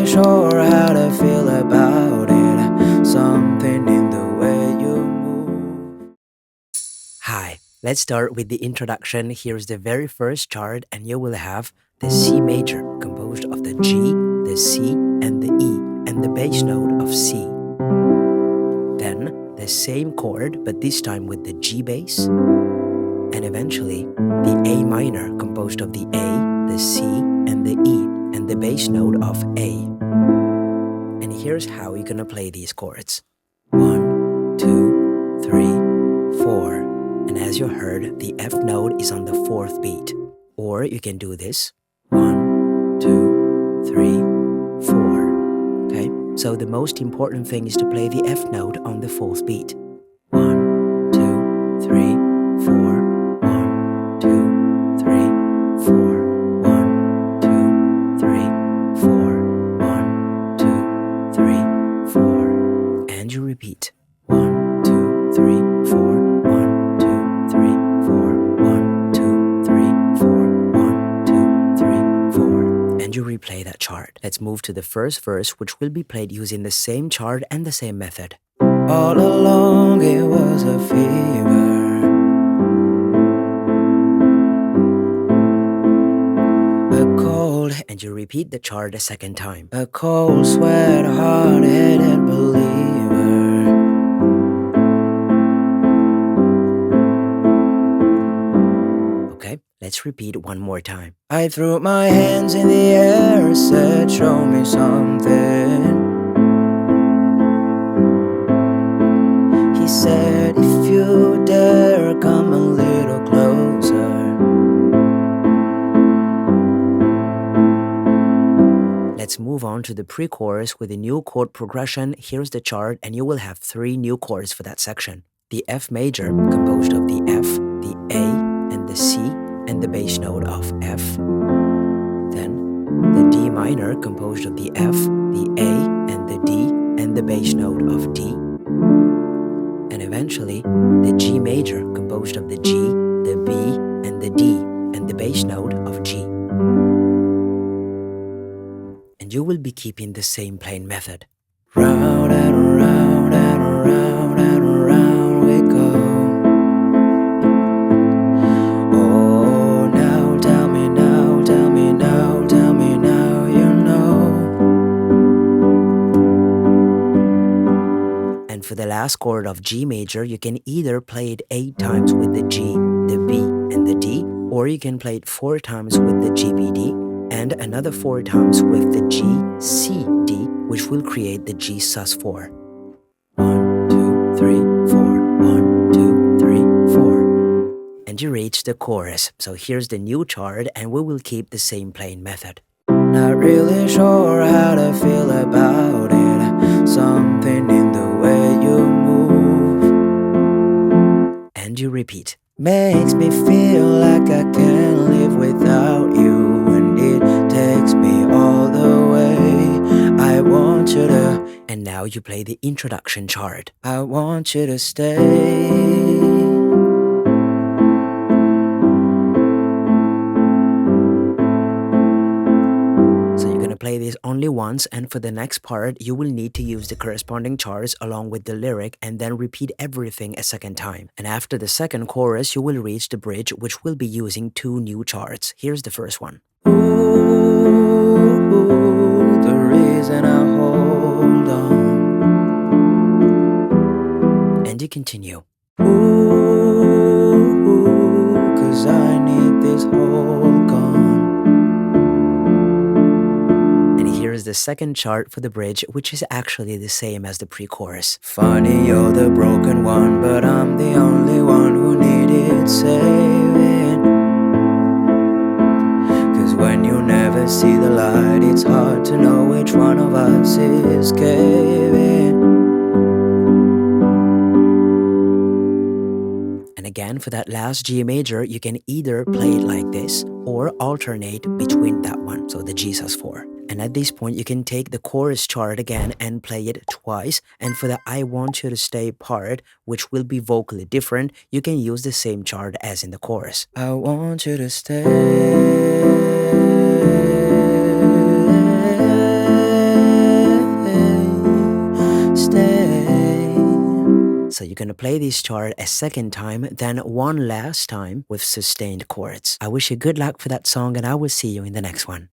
really sure how to feel about it. Something in the way you move. Hi, let's start with the introduction. Here's the very first chart, and you will have the C major, composed of the G, the C, and the E, and the bass note of C. Then the same chord, but this time with the G bass, and eventually the A minor, composed of the A, the C, and the E, and the bass note of A. And here's how you're gonna play these chords. 1, 2, 3, 4. And as you heard, the F note is on the 4th beat. Or you can do this. 1, 2, 3, 4. Okay? So the most important thing is to play the F note on the 4th beat. 1, 2, 3, 4. 1, 2, 3, 4. 1, 2, 3, 4. 1, 2, 3, 4. And you repeat. 1, 2, 3, 4. 1, 2, 3, 4. 1, 2, 3, 4. 1, 2, 3, 4. And you replay that chart. Let's move to the first verse, which will be played using the same chart and the same method. All along it was a fever. And you repeat the chart a second time. A cold sweat, hard-headed believer. Okay, let's repeat one more time. I threw my hands in the air, said, show me something. He said, if you dare, come a little closer. Let's move on to the pre-chorus with a new chord progression. Here's the chart, and you will have 3 new chords for that section. The F major, composed of the F, the A, and the C, and the bass note of F. Then, the D minor, composed of the F, the A, and the D, and the bass note of D. And eventually, the G major, composed of the G, the B, and the D, and the bass note of G. And you will be keeping the same playing method. Round and around and around and around we go. Oh, now tell me now, tell me now, tell me now, you know. And for the last chord of G major, you can either play it 8 times with the G, the B, and the D, or you can play it 4 times with the G, B, D, and another 4 times with the G, C, D, which will create the G sus4. 1, 2, 3, 4. 1, 2, 3, 4. And you reach the chorus. So here's the new chart, and we will keep the same playing method. Not really sure how to feel about it. Something in the way you move. And you repeat. Makes me feel like I can't live without you, and it takes me all the way. I want you to. And now you play the introduction chart. I want you to stay. Play this only once, and for the next part you will need to use the corresponding charts along with the lyric and then repeat everything a second time. And after the second chorus you will reach the bridge, which will be using 2 new charts. Here's the first one. Ooh, the reason I hold on. And you continue. Ooh, 'cause I need this whole gone. Here's the second chart for the bridge, which is actually the same as the pre-chorus. Funny, you're the broken one, but I'm the only one who needed saving. 'Cause when you never see the light, it's hard to know which one of us is caving. And again, for that last G major, you can either play it like this or alternate between that one, so the G sus4. And at this point, you can take the chorus chart again and play it twice. And for the I want you to stay part, which will be vocally different, you can use the same chart as in the chorus. I want you to stay. So you're gonna play this chord a second time, then one last time with sustained chords. I wish you good luck for that song, and I will see you in the next one.